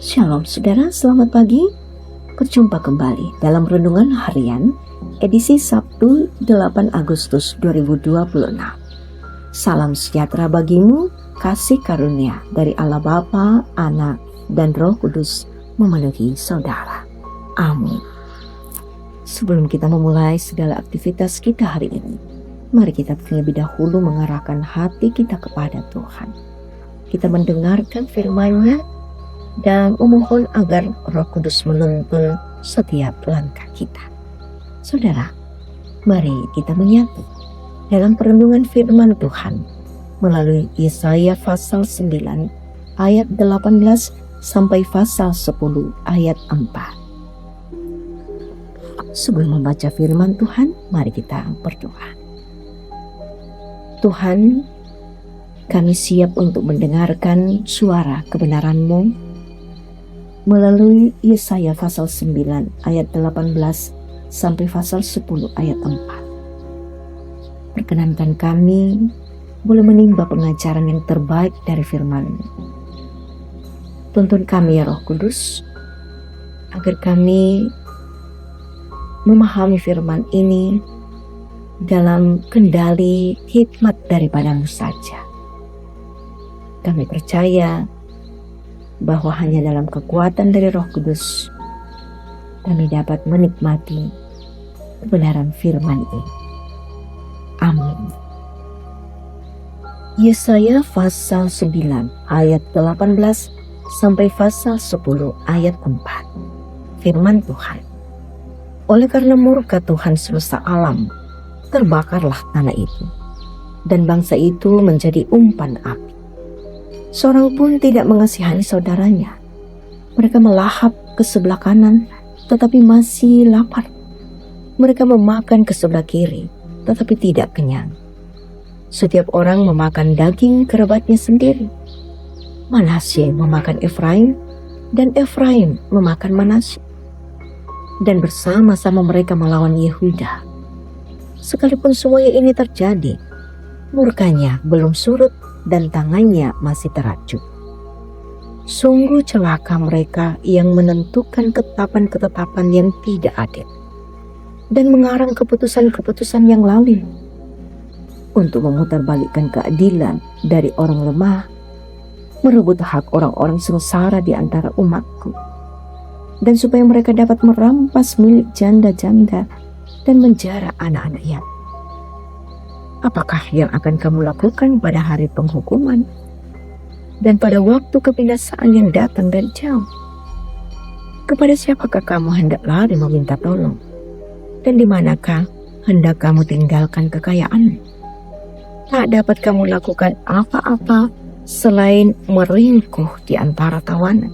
Shalom saudara, selamat pagi. Berjumpa kembali dalam Renungan Harian edisi Sabtu 8 Agustus 2026. Salam sejahtera bagimu, kasih karunia dari Allah Bapa, Anak, dan Roh Kudus memenuhi saudara. Amin. Sebelum kita memulai segala aktivitas kita hari ini, mari kita terlebih dahulu mengarahkan hati kita kepada Tuhan. Kita mendengarkan firman-Nya dan memohon agar Roh Kudus menuntun setiap langkah kita. Saudara, mari kita menyatu dalam perenungan firman Tuhan melalui Yesaya pasal 9 ayat 18 sampai pasal 10 ayat 4. Sebelum membaca firman Tuhan, mari kita berdoa. Tuhan, kami siap untuk mendengarkan suara kebenaran-Mu melalui Yesaya pasal 9 ayat 18 sampai pasal 10 ayat 4. Perkenankan kami boleh menimba pengajaran yang terbaik dari firman-Mu. Tuntun kami ya Roh Kudus, agar kami memahami firman ini dalam kendali hikmat daripada-Mu saja. Kami percaya bahwa hanya dalam kekuatan dari Roh Kudus kami dapat menikmati kebenaran firman ini. Amin. Yesaya pasal 9 ayat 18 sampai pasal 10 ayat 4. Firman Tuhan. Oleh karena murka Tuhan semesta alam, terbakarlah tanah itu, dan bangsa itu menjadi umpan api. Seorang pun tidak mengasihani saudaranya. Mereka melahap ke sebelah kanan, tetapi masih lapar. Mereka memakan ke sebelah kiri, tetapi tidak kenyang. Setiap orang memakan daging kerabatnya sendiri. Manasye memakan Efraim, dan Efraim memakan Manasye. Dan bersama-sama mereka melawan Yehuda. Sekalipun semuanya ini terjadi, murkanya belum surut dan tangannya masih teracuk. Sungguh celaka mereka yang menentukan ketetapan-ketetapan yang tidak adil dan mengarang keputusan-keputusan yang lalim untuk memutarbalikkan keadilan dari orang lemah, merebut hak orang-orang sengsara di antara umatku, dan supaya mereka dapat merampas milik janda-janda dan menjara anak-anak yatim. Apakah yang akan kamu lakukan pada hari penghukuman dan pada waktu kebinasaan yang datang dari jauh? Kepada siapakah kamu hendak lari meminta tolong? Dan di manakah hendak kamu tinggalkan kekayaan? Tak dapat kamu lakukan apa-apa selain meringkuh di antara tawanan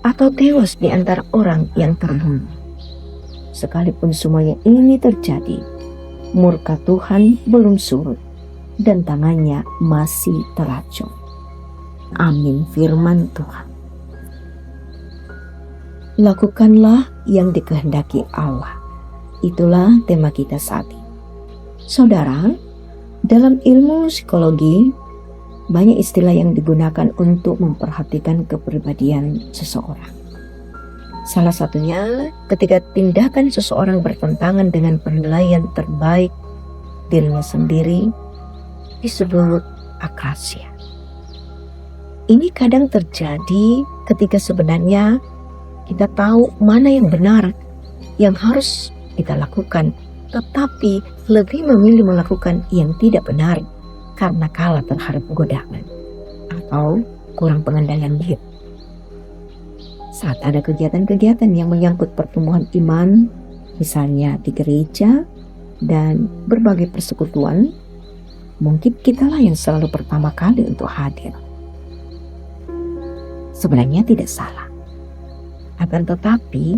atau tewas di antara orang yang terbunuh. Sekalipun semuanya ini terjadi, murka Tuhan belum surut dan tangannya masih teracung. Amin. Firman Tuhan. Lakukanlah yang dikehendaki Allah. Itulah tema kita saat ini. Saudara, dalam ilmu psikologi banyak istilah yang digunakan untuk memperhatikan kepribadian seseorang. Salah satunya ketika tindakan seseorang bertentangan dengan penilaian terbaik dirinya sendiri disebut akrasia. Ini kadang terjadi ketika sebenarnya kita tahu mana yang benar yang harus kita lakukan, tetapi lebih memilih melakukan yang tidak benar karena kalah terhadap godaan atau kurang pengendalian diri. Saat ada kegiatan-kegiatan yang menyangkut pertumbuhan iman, misalnya di gereja dan berbagai persekutuan, mungkin kitalah yang selalu pertama kali untuk hadir. Sebenarnya tidak salah. Akan tetapi,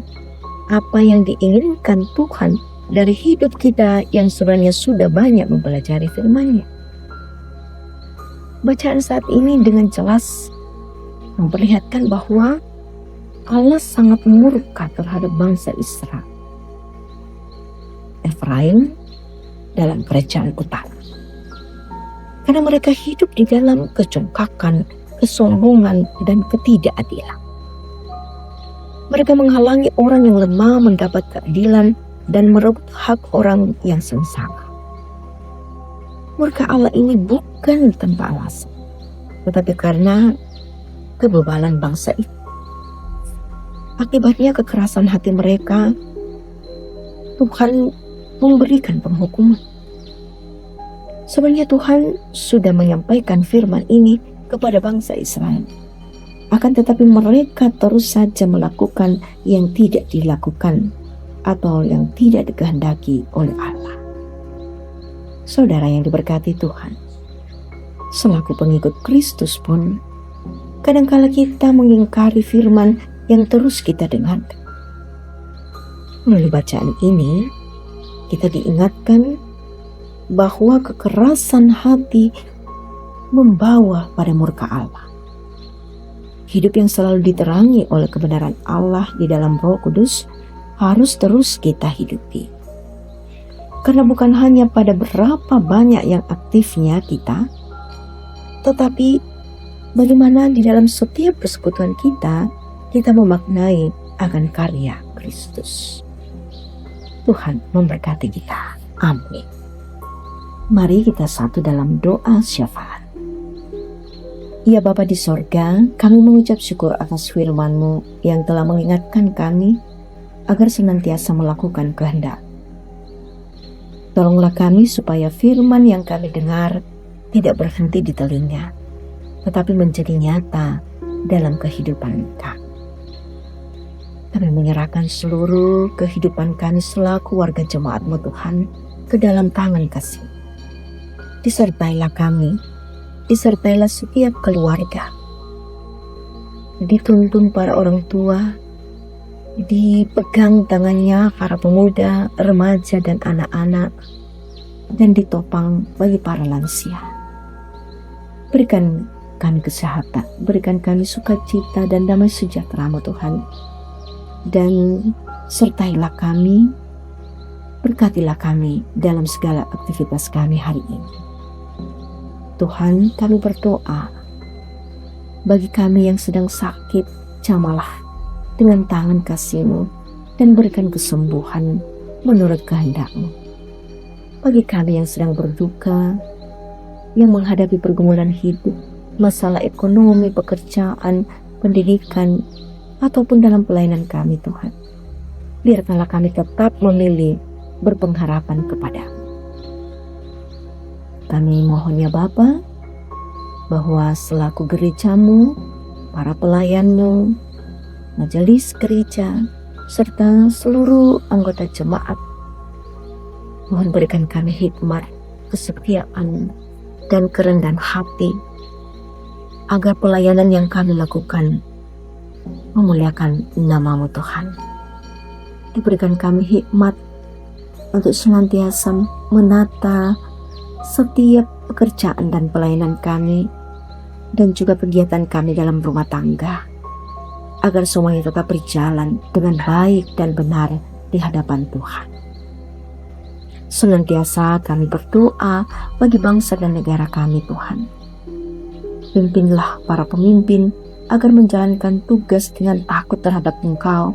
apa yang diinginkan Tuhan dari hidup kita yang sebenarnya sudah banyak mempelajari firman-Nya? Bacaan saat ini dengan jelas memperlihatkan bahwa Allah sangat murka terhadap bangsa Israel. Efraim dalam kerajaan utara. Karena mereka hidup di dalam kecongkakan, kesombongan, dan ketidakadilan. Mereka menghalangi orang yang lemah mendapat keadilan dan merebut hak orang yang sengsara. Murka Allah ini bukan tanpa alasan, tetapi karena kebebalan bangsa itu. Akibatnya kekerasan hati mereka, Tuhan memberikan penghukuman. Sebenarnya Tuhan sudah menyampaikan firman ini kepada bangsa Israel. Akan tetapi mereka terus saja melakukan yang tidak dilakukan atau yang tidak dikehendaki oleh Allah. Saudara yang diberkati Tuhan, selaku pengikut Kristus pun, kadangkala kita mengingkari firman yang terus kita dengarkan. Melalui bacaan ini, kita diingatkan bahwa kekerasan hati membawa pada murka Allah. Hidup yang selalu diterangi oleh kebenaran Allah di dalam Roh Kudus harus terus kita hidupi. Karena bukan hanya pada berapa banyak yang aktifnya kita, tetapi bagaimana di dalam setiap persekutuan kita memaknai akan karya Kristus. Tuhan memberkati kita. Amin. Mari kita satu dalam doa syafaat. Ya Bapa di sorga, kami mengucap syukur atas firman-Mu yang telah mengingatkan kami agar senantiasa melakukan kehendak. Tolonglah kami supaya firman yang kami dengar tidak berhenti di telinga, tetapi menjadi nyata dalam kehidupan kami. Kami menyerahkan seluruh kehidupan kami selaku warga jemaat-Mu Tuhan ke dalam tangan kasih. Disertailah kami, disertailah setiap keluarga, dituntun para orang tua, dipegang tangannya para pemuda, remaja dan anak-anak, dan ditopang bagi para lansia. Berikan kami kesehatan, berikan kami sukacita dan damai sejahtera-Mu Tuhan, dan sertailah kami, berkatilah kami dalam segala aktivitas kami hari ini. Tuhan, kami berdoa bagi kami yang sedang sakit, jamalah dengan tangan kasih-Mu dan berikan kesembuhan menurut kehendak-Mu. Bagi kami yang sedang berduka, yang menghadapi pergumulan hidup, masalah ekonomi, pekerjaan, pendidikan, ataupun dalam pelayanan kami Tuhan, biarkanlah kami tetap memilih berpengharapan kepada-Mu. Kami mohon ya Bapa, bahwa selaku gereja-Mu, para pelayan-Mu, majelis gereja, serta seluruh anggota jemaat, mohon berikan kami hikmat, kesetiaan, dan kerendahan hati, agar pelayanan yang kami lakukan memuliakan nama-Mu Tuhan. Diberikan kami hikmat untuk senantiasa menata setiap pekerjaan dan pelayanan kami, dan juga kegiatan kami dalam rumah tangga, agar semuanya tetap berjalan dengan baik dan benar di hadapan Tuhan. Senantiasa kami berdoa bagi bangsa dan negara kami Tuhan. Pimpinlah para pemimpin agar menjalankan tugas dengan takut terhadap Engkau,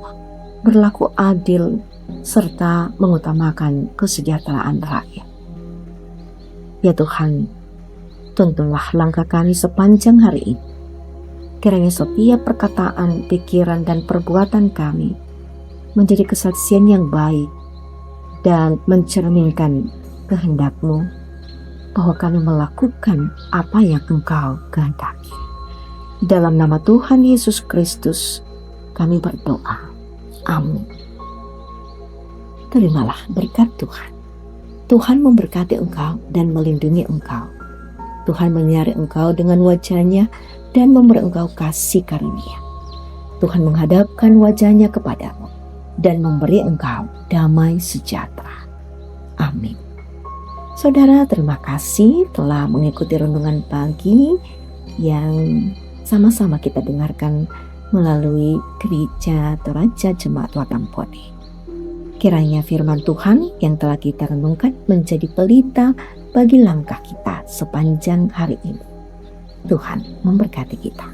berlaku adil, serta mengutamakan kesejahteraan rakyat. Ya Tuhan, tuntunlah langkah kami sepanjang hari ini. Kiranya setiap perkataan, pikiran, dan perbuatan kami menjadi kesaksian yang baik dan mencerminkan kehendak-Mu, bahwa kami melakukan apa yang Engkau kehendaki. Dalam nama Tuhan Yesus Kristus kami berdoa. Amin. Terimalah berkat Tuhan. Tuhan memberkati engkau dan melindungi engkau. Tuhan menyinari engkau dengan wajah-Nya dan memberi engkau kasih karunia. Tuhan menghadapkan wajah-Nya kepadamu dan memberi engkau damai sejahtera. Amin. Saudara, terima kasih telah mengikuti renungan pagi yang sama-sama kita dengarkan melalui Gereja Toraja Jemaat Watampone. Kiranya firman Tuhan yang telah kita renungkan menjadi pelita bagi langkah kita sepanjang hari ini. Tuhan memberkati kita.